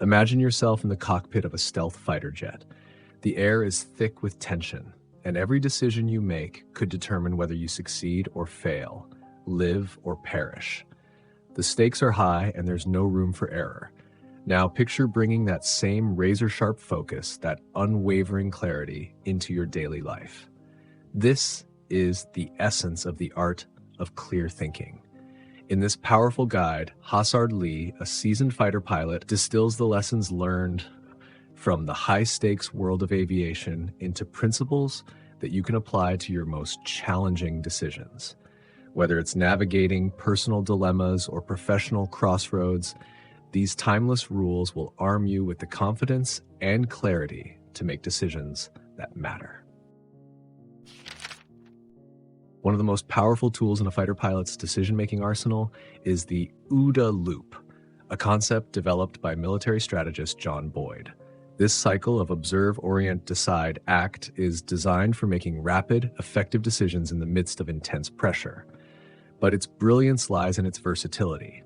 Imagine yourself in the cockpit of a stealth fighter jet. The air is thick with tension, and every decision you make could determine whether you succeed or fail, live or perish. The stakes are high and there's no room for error. Now picture bringing that same razor-sharp focus, that unwavering clarity, into your daily life. This is the essence of the art of clear thinking. In this powerful guide, Hasard Lee, a seasoned fighter pilot, distills the lessons learned from the high-stakes world of aviation into principles that you can apply to your most challenging decisions. Whether it's navigating personal dilemmas or professional crossroads, these timeless rules will arm you with the confidence and clarity to make decisions that matter. One of the most powerful tools in a fighter pilot's decision-making arsenal is the OODA Loop, a concept developed by military strategist John Boyd. This cycle of observe, orient, decide, act is designed for making rapid, effective decisions in the midst of intense pressure. But its brilliance lies in its versatility.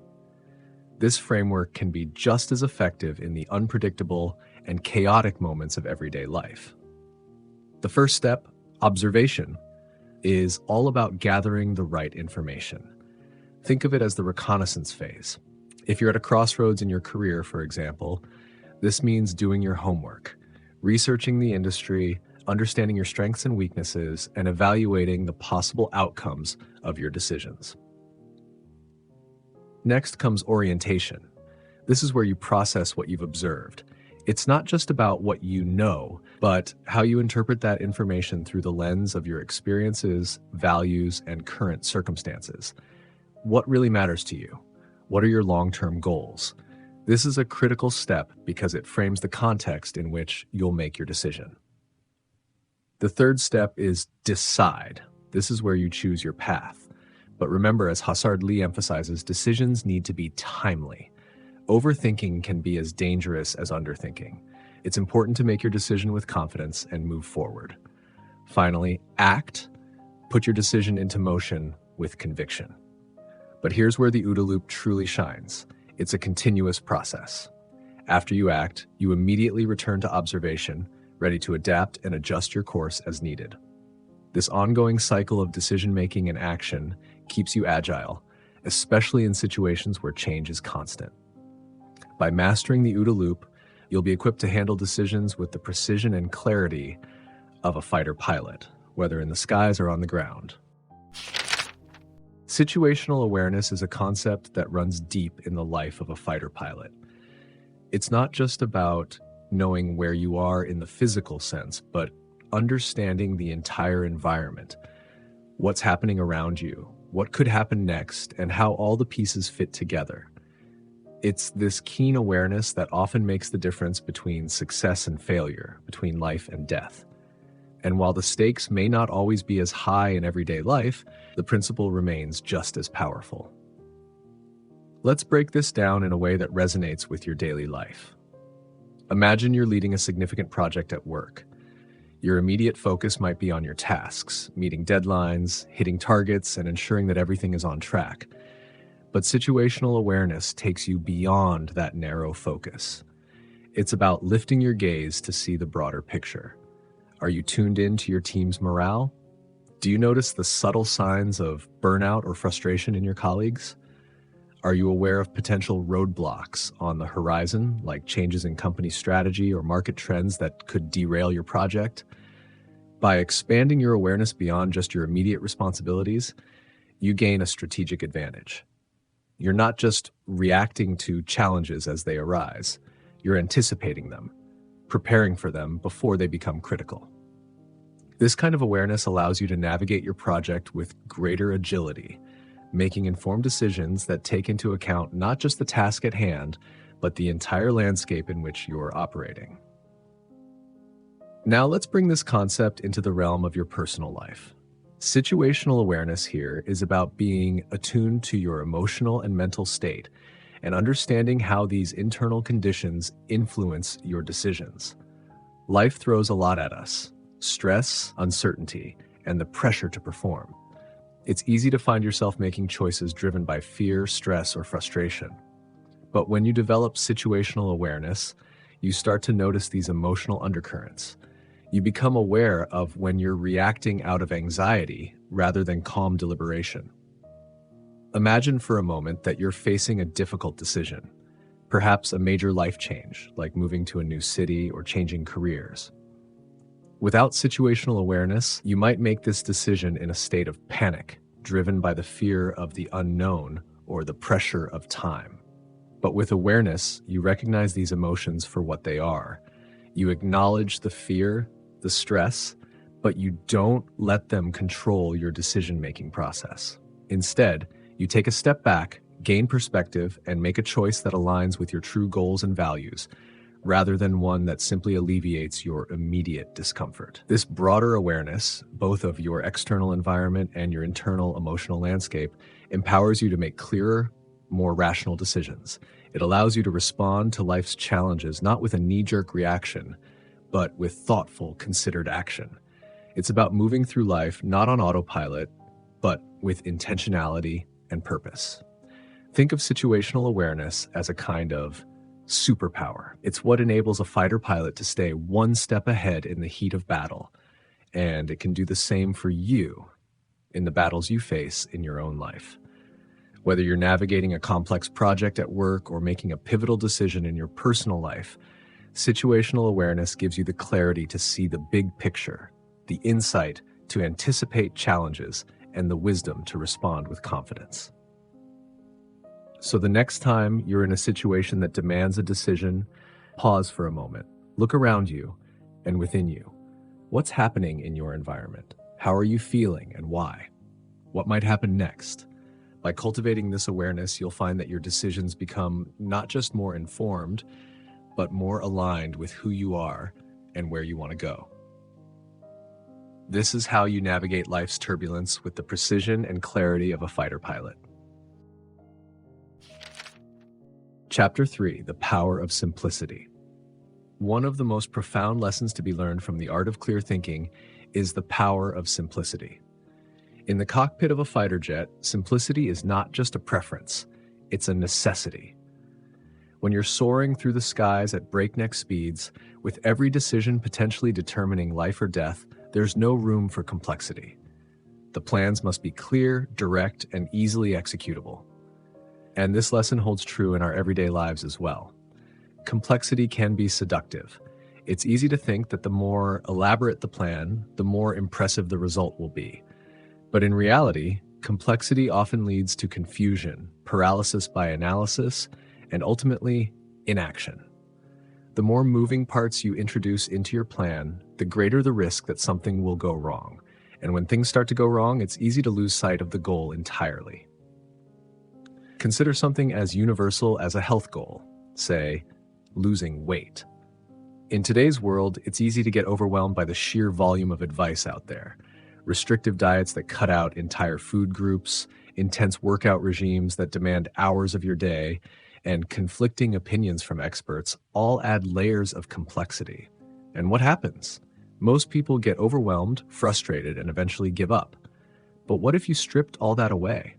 This framework can be just as effective in the unpredictable and chaotic moments of everyday life. The first step, observation, is all about gathering the right information. Think of it as the reconnaissance phase. If you're at a crossroads in your career, for example, this means doing your homework, researching the industry, understanding your strengths and weaknesses, and evaluating the possible outcomes of your decisions. Next comes orientation. This is where you process what you've observed. It's not just about what you know, but how you interpret that information through the lens of your experiences, values, and current circumstances. What really matters to you? What are your long-term goals? This is a critical step because it frames the context in which you'll make your decision. The third step is decide. This is where you choose your path. But remember, as Hasard Lee emphasizes, decisions need to be timely. Overthinking can be as dangerous as underthinking. It's important to make your decision with confidence and move forward. Finally, act. Put your decision into motion with conviction. But here's where the OODA Loop truly shines. It's a continuous process. After you act, you immediately return to observation, ready to adapt and adjust your course as needed. This ongoing cycle of decision-making and action keeps you agile, especially in situations where change is constant. By mastering the OODA Loop, you'll be equipped to handle decisions with the precision and clarity of a fighter pilot, whether in the skies or on the ground. Situational awareness is a concept that runs deep in the life of a fighter pilot. It's not just about knowing where you are in the physical sense, but understanding the entire environment, what's happening around you, what could happen next, and how all the pieces fit together. It's this keen awareness that often makes the difference between success and failure, between life and death. And while the stakes may not always be as high in everyday life, the principle remains just as powerful. Let's break this down in a way that resonates with your daily life. Imagine you're leading a significant project at work. Your immediate focus might be on your tasks, meeting deadlines, hitting targets, and ensuring that everything is on track. But situational awareness takes you beyond that narrow focus. It's about lifting your gaze to see the broader picture. Are you tuned in to your team's morale? Do you notice the subtle signs of burnout or frustration in your colleagues? Are you aware of potential roadblocks on the horizon, like changes in company strategy or market trends that could derail your project? By expanding your awareness beyond just your immediate responsibilities, you gain a strategic advantage. You're not just reacting to challenges as they arise, you're anticipating them, preparing for them before they become critical. This kind of awareness allows you to navigate your project with greater agility, making informed decisions that take into account not just the task at hand, but the entire landscape in which you're operating. Now let's bring this concept into the realm of your personal life. Situational awareness here is about being attuned to your emotional and mental state and understanding how these internal conditions influence your decisions. Life throws a lot at us: stress, uncertainty, and the pressure to perform. It's easy to find yourself making choices driven by fear, stress, or frustration. But when you develop situational awareness, you start to notice these emotional undercurrents. You become aware of when you're reacting out of anxiety rather than calm deliberation. Imagine for a moment that you're facing a difficult decision, perhaps a major life change, like moving to a new city or changing careers. Without situational awareness, you might make this decision in a state of panic, driven by the fear of the unknown or the pressure of time. But with awareness, you recognize these emotions for what they are. You acknowledge the fear, the stress, but you don't let them control your decision-making process. Instead, you take a step back, gain perspective, and make a choice that aligns with your true goals and values, rather than one that simply alleviates your immediate discomfort. This broader awareness, both of your external environment and your internal emotional landscape, empowers you to make clearer, more rational decisions. It allows you to respond to life's challenges not with a knee-jerk reaction, but with thoughtful, considered action. It's about moving through life not on autopilot, but with intentionality and purpose. Think of situational awareness as a kind of superpower. It's what enables a fighter pilot to stay one step ahead in the heat of battle, and it can do the same for you in the battles you face in your own life. Whether you're navigating a complex project at work or making a pivotal decision in your personal life, situational awareness gives you the clarity to see the big picture, the insight to anticipate challenges, and the wisdom to respond with confidence. So the next time you're in a situation that demands a decision, pause for a moment, look around you and within you. What's happening in your environment? How are you feeling and why? What might happen next? By cultivating this awareness, you'll find that your decisions become not just more informed, but more aligned with who you are and where you want to go. This is how you navigate life's turbulence with the precision and clarity of a fighter pilot. Chapter 3, The Power of Simplicity. One of the most profound lessons to be learned from the art of clear thinking is the power of simplicity. In the cockpit of a fighter jet, simplicity is not just a preference, it's a necessity. When you're soaring through the skies at breakneck speeds, with every decision potentially determining life or death, there's no room for complexity. The plans must be clear, direct, and easily executable. And this lesson holds true in our everyday lives as well. Complexity can be seductive. It's easy to think that the more elaborate the plan, the more impressive the result will be. But in reality, complexity often leads to confusion, paralysis by analysis, and ultimately, inaction. The more moving parts you introduce into your plan, the greater the risk that something will go wrong. And when things start to go wrong, it's easy to lose sight of the goal entirely. Consider something as universal as a health goal, say, losing weight. In today's world, it's easy to get overwhelmed by the sheer volume of advice out there. Restrictive diets that cut out entire food groups, intense workout regimes that demand hours of your day, and conflicting opinions from experts all add layers of complexity. And what happens? Most people get overwhelmed, frustrated, and eventually give up. But what if you stripped all that away?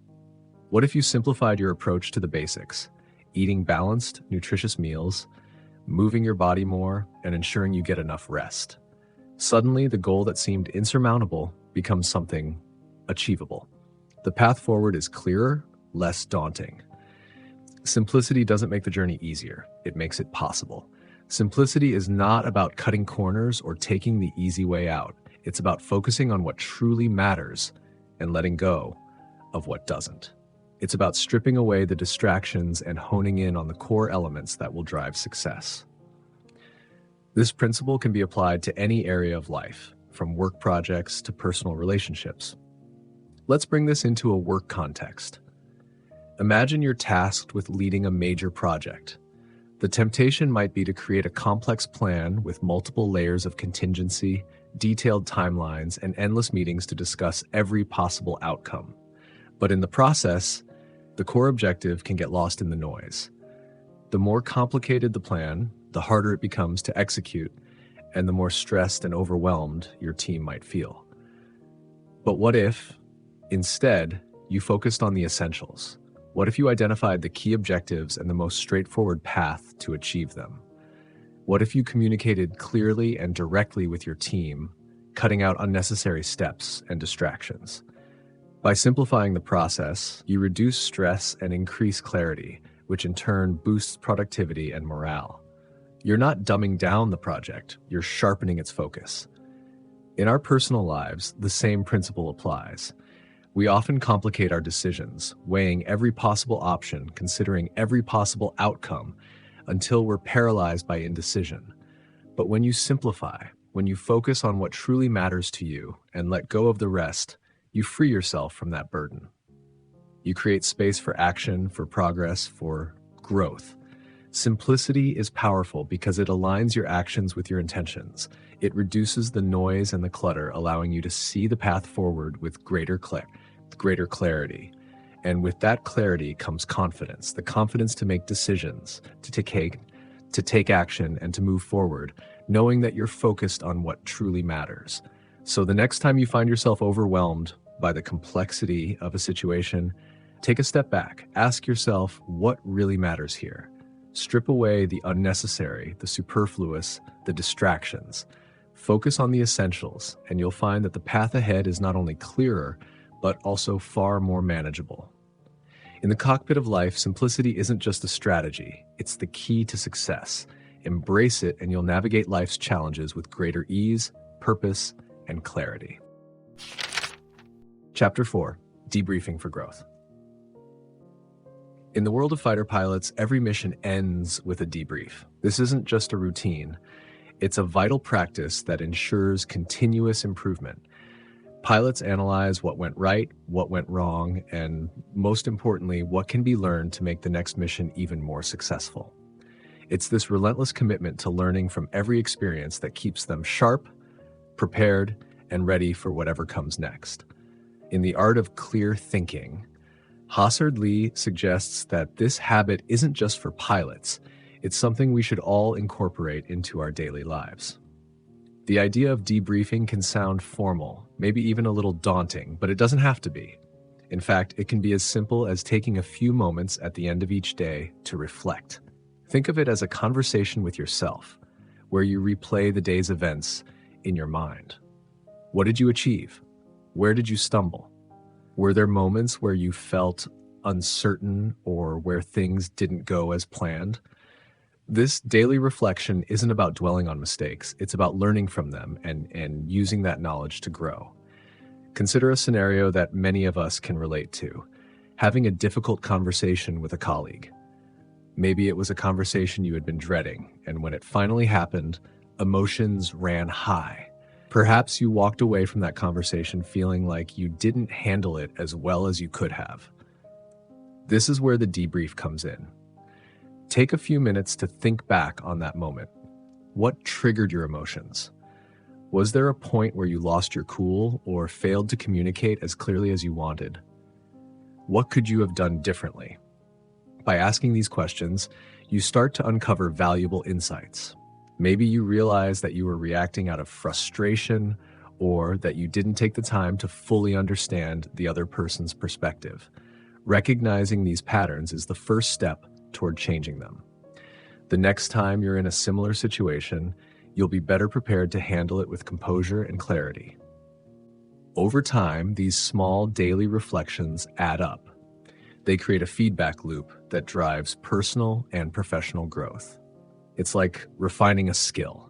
What if you simplified your approach to the basics, eating balanced, nutritious meals, moving your body more, and ensuring you get enough rest? Suddenly, the goal that seemed insurmountable becomes something achievable. The path forward is clearer, less daunting. Simplicity doesn't make the journey easier, it makes it possible. Simplicity is not about cutting corners or taking the easy way out. It's about focusing on what truly matters and letting go of what doesn't. It's about stripping away the distractions and honing in on the core elements that will drive success. This principle can be applied to any area of life, from work projects to personal relationships. Let's bring this into a work context. Imagine you're tasked with leading a major project. The temptation might be to create a complex plan with multiple layers of contingency, detailed timelines, and endless meetings to discuss every possible outcome. But in the process, the core objective can get lost in the noise. The more complicated the plan, the harder it becomes to execute, and the more stressed and overwhelmed your team might feel. But what if, instead, you focused on the essentials? What if you identified the key objectives and the most straightforward path to achieve them? What if you communicated clearly and directly with your team, cutting out unnecessary steps and distractions? By simplifying the process, you reduce stress and increase clarity, which in turn boosts productivity and morale. You're not dumbing down the project, you're sharpening its focus. In our personal lives, the same principle applies. We often complicate our decisions, weighing every possible option, considering every possible outcome, until we're paralyzed by indecision. But when you simplify, when you focus on what truly matters to you and let go of the rest, you free yourself from that burden. You create space for action, for progress, for growth. Simplicity is powerful because it aligns your actions with your intentions. It reduces the noise and the clutter, allowing you to see the path forward with greater clarity. And with that clarity comes confidence, the confidence to make decisions, to take action, and to move forward, knowing that you're focused on what truly matters. So the next time you find yourself overwhelmed by the complexity of a situation, take a step back. Ask yourself what really matters here. Strip away the unnecessary, the superfluous, the distractions. Focus on the essentials, and you'll find that the path ahead is not only clearer, but also far more manageable. In the cockpit of life, simplicity isn't just a strategy, it's the key to success. Embrace it, and you'll navigate life's challenges with greater ease, purpose, and clarity. Chapter 4: Debriefing for Growth. In the world of fighter pilots, every mission ends with a debrief. This isn't just a routine. It's a vital practice that ensures continuous improvement. Pilots analyze what went right, what went wrong, and most importantly, what can be learned to make the next mission even more successful. It's this relentless commitment to learning from every experience that keeps them sharp, prepared, and ready for whatever comes next. In The Art of Clear Thinking, Hasard Lee suggests that this habit isn't just for pilots, it's something we should all incorporate into our daily lives. The idea of debriefing can sound formal, maybe even a little daunting, but it doesn't have to be. In fact, it can be as simple as taking a few moments at the end of each day to reflect. Think of it as a conversation with yourself, where you replay the day's events in your mind. What did you achieve? Where did you stumble? Were there moments where you felt uncertain or where things didn't go as planned? This daily reflection isn't about dwelling on mistakes. It's about learning from them and using that knowledge to grow. Consider a scenario that many of us can relate to: having a difficult conversation with a colleague. Maybe it was a conversation you had been dreading, and when it finally happened, emotions ran high. Perhaps you walked away from that conversation feeling like you didn't handle it as well as you could have. This is where the debrief comes in. Take a few minutes to think back on that moment. What triggered your emotions? Was there a point where you lost your cool or failed to communicate as clearly as you wanted? What could you have done differently? By asking these questions, you start to uncover valuable insights. Maybe you realize that you were reacting out of frustration, or that you didn't take the time to fully understand the other person's perspective. Recognizing these patterns is the first step toward changing them. The next time you're in a similar situation, you'll be better prepared to handle it with composure and clarity. Over time, these small daily reflections add up. They create a feedback loop that drives personal and professional growth. It's like refining a skill.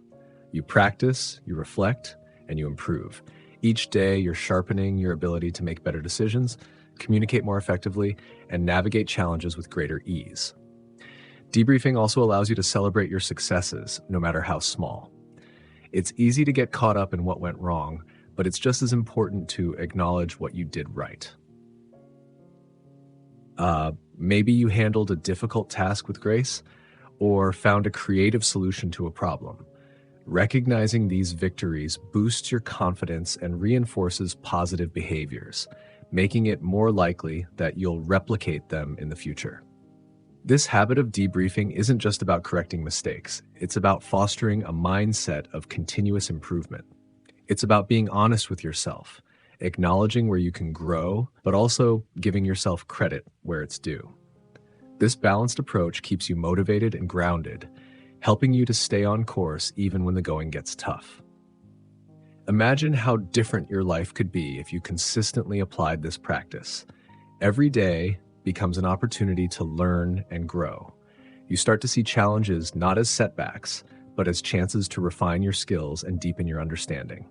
You practice, you reflect, and you improve. Each day, you're sharpening your ability to make better decisions, communicate more effectively, and navigate challenges with greater ease. Debriefing also allows you to celebrate your successes, no matter how small. It's easy to get caught up in what went wrong, but it's just as important to acknowledge what you did right. Maybe you handled a difficult task with grace, or found a creative solution to a problem. Recognizing these victories boosts your confidence and reinforces positive behaviors, making it more likely that you'll replicate them in the future. This habit of debriefing isn't just about correcting mistakes. It's about fostering a mindset of continuous improvement. It's about being honest with yourself, acknowledging where you can grow, but also giving yourself credit where it's due. This balanced approach keeps you motivated and grounded, helping you to stay on course even when the going gets tough. Imagine how different your life could be if you consistently applied this practice. Every day becomes an opportunity to learn and grow. You start to see challenges not as setbacks, but as chances to refine your skills and deepen your understanding.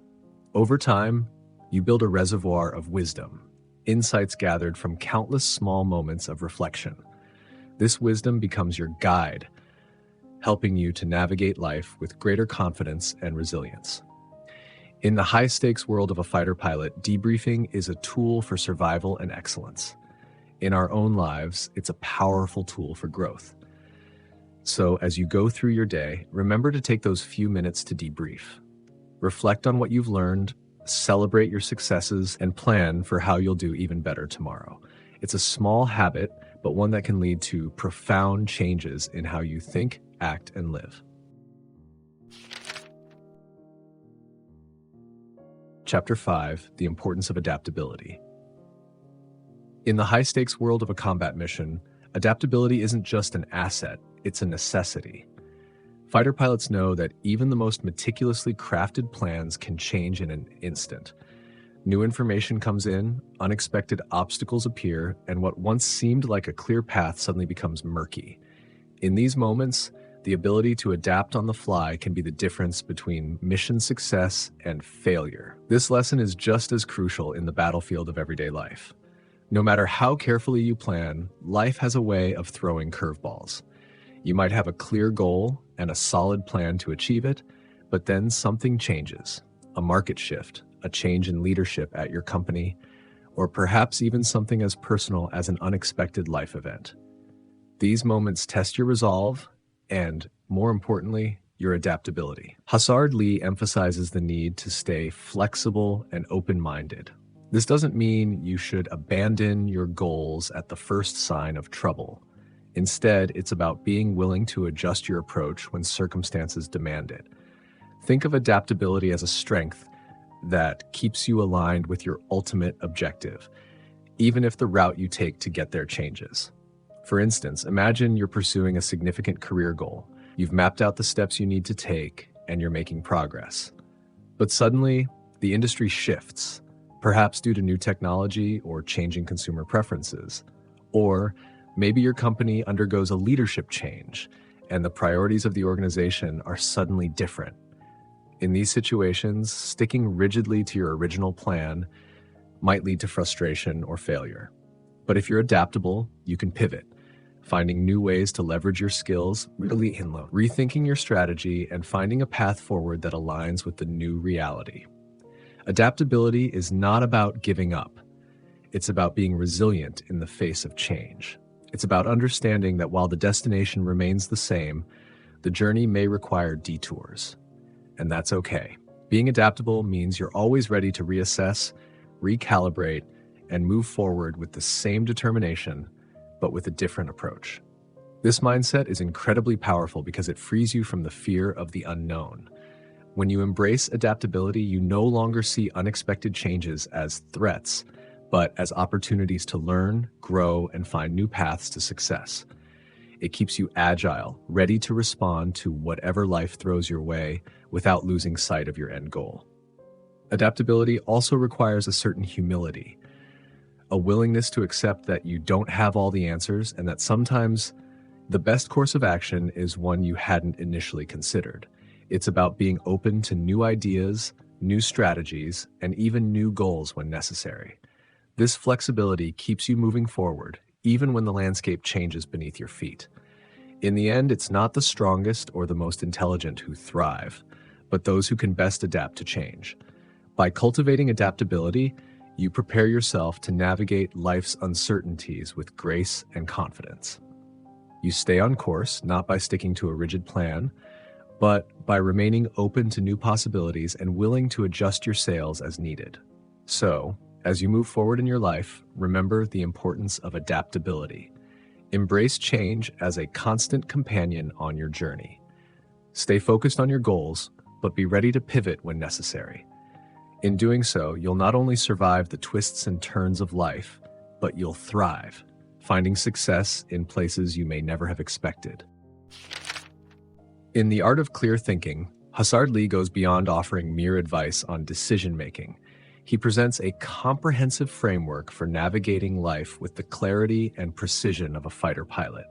Over time, you build a reservoir of wisdom, insights gathered from countless small moments of reflection. This wisdom becomes your guide, helping you to navigate life with greater confidence and resilience. In the high-stakes world of a fighter pilot, debriefing is a tool for survival and excellence. In our own lives, it's a powerful tool for growth. So as you go through your day, remember to take those few minutes to debrief. Reflect on what you've learned, celebrate your successes, and plan for how you'll do even better tomorrow. It's a small habit, but one that can lead to profound changes in how you think, act, and live. Chapter 5, The Importance of Adaptability. In the high-stakes world of a combat mission, adaptability isn't just an asset, it's a necessity. Fighter pilots know that even the most meticulously crafted plans can change in an instant. New information comes in, unexpected obstacles appear, and what once seemed like a clear path suddenly becomes murky. In these moments, the ability to adapt on the fly can be the difference between mission success and failure. This lesson is just as crucial in the battlefield of everyday life. No matter how carefully you plan, life has a way of throwing curveballs. You might have a clear goal and a solid plan to achieve it, but then something changes. A market shift, a change in leadership at your company, or perhaps even something as personal as an unexpected life event. These moments test your resolve and, more importantly, your adaptability. Hasard Lee emphasizes the need to stay flexible and open-minded. This doesn't mean you should abandon your goals at the first sign of trouble. Instead, it's about being willing to adjust your approach when circumstances demand it. Think of adaptability as a strength that keeps you aligned with your ultimate objective, even if the route you take to get there changes. For instance, imagine you're pursuing a significant career goal. You've mapped out the steps you need to take, and you're making progress. But suddenly, the industry shifts, perhaps due to new technology or changing consumer preferences. Or maybe your company undergoes a leadership change, and the priorities of the organization are suddenly different. In these situations, sticking rigidly to your original plan might lead to frustration or failure. But if you're adaptable, you can pivot, finding new ways to leverage your skills, rethinking your strategy, and finding a path forward that aligns with the new reality. Adaptability is not about giving up. It's about being resilient in the face of change. It's about understanding that while the destination remains the same, the journey may require detours. And that's okay. Being adaptable means you're always ready to reassess, recalibrate, and move forward with the same determination, but with a different approach. This mindset is incredibly powerful because it frees you from the fear of the unknown. When you embrace adaptability, you no longer see unexpected changes as threats, but as opportunities to learn, grow, and find new paths to success. It keeps you agile, ready to respond to whatever life throws your way without losing sight of your end goal. Adaptability also requires a certain humility, a willingness to accept that you don't have all the answers and that sometimes the best course of action is one you hadn't initially considered. It's about being open to new ideas, new strategies, and even new goals when necessary. This flexibility keeps you moving forward, even when the landscape changes beneath your feet. In the end, it's not the strongest or the most intelligent who thrive, but those who can best adapt to change. By cultivating adaptability, you prepare yourself to navigate life's uncertainties with grace and confidence. You stay on course, not by sticking to a rigid plan, but by remaining open to new possibilities and willing to adjust your sails as needed. So, as you move forward in your life, remember the importance of adaptability. Embrace change as a constant companion on your journey. Stay focused on your goals, but be ready to pivot when necessary. In doing so, you'll not only survive the twists and turns of life, but you'll thrive, finding success in places you may never have expected. In The Art of Clear Thinking, Hasard Lee goes beyond offering mere advice on decision-making. He presents a comprehensive framework for navigating life with the clarity and precision of a fighter pilot.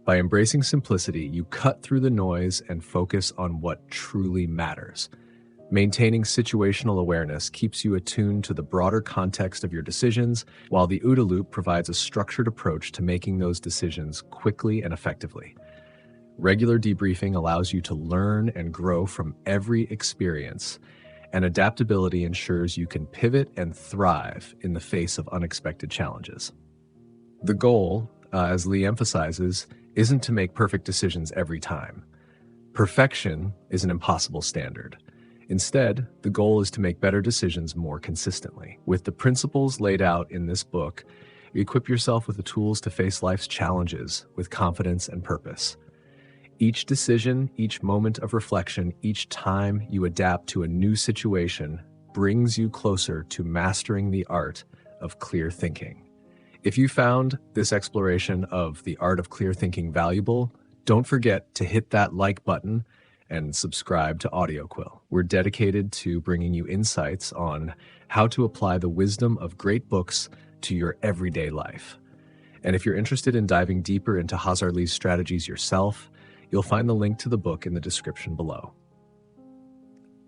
By embracing simplicity, you cut through the noise and focus on what truly matters. Maintaining situational awareness keeps you attuned to the broader context of your decisions, while the OODA Loop provides a structured approach to making those decisions quickly and effectively. Regular debriefing allows you to learn and grow from every experience, and adaptability ensures you can pivot and thrive in the face of unexpected challenges. The goal, as Lee emphasizes, isn't to make perfect decisions every time. Perfection is an impossible standard. Instead, the goal is to make better decisions more consistently. With the principles laid out in this book, you equip yourself with the tools to face life's challenges with confidence and purpose. Each decision, each moment of reflection, each time you adapt to a new situation brings you closer to mastering the art of clear thinking. If you found this exploration of the art of clear thinking valuable, don't forget to hit that like button and subscribe to AudioQuill. We're dedicated to bringing you insights on how to apply the wisdom of great books to your everyday life. And if you're interested in diving deeper into Hasard Lee's strategies yourself, you'll find the link to the book in the description below.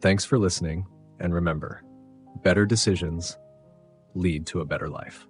Thanks for listening, and remember, better decisions lead to a better life.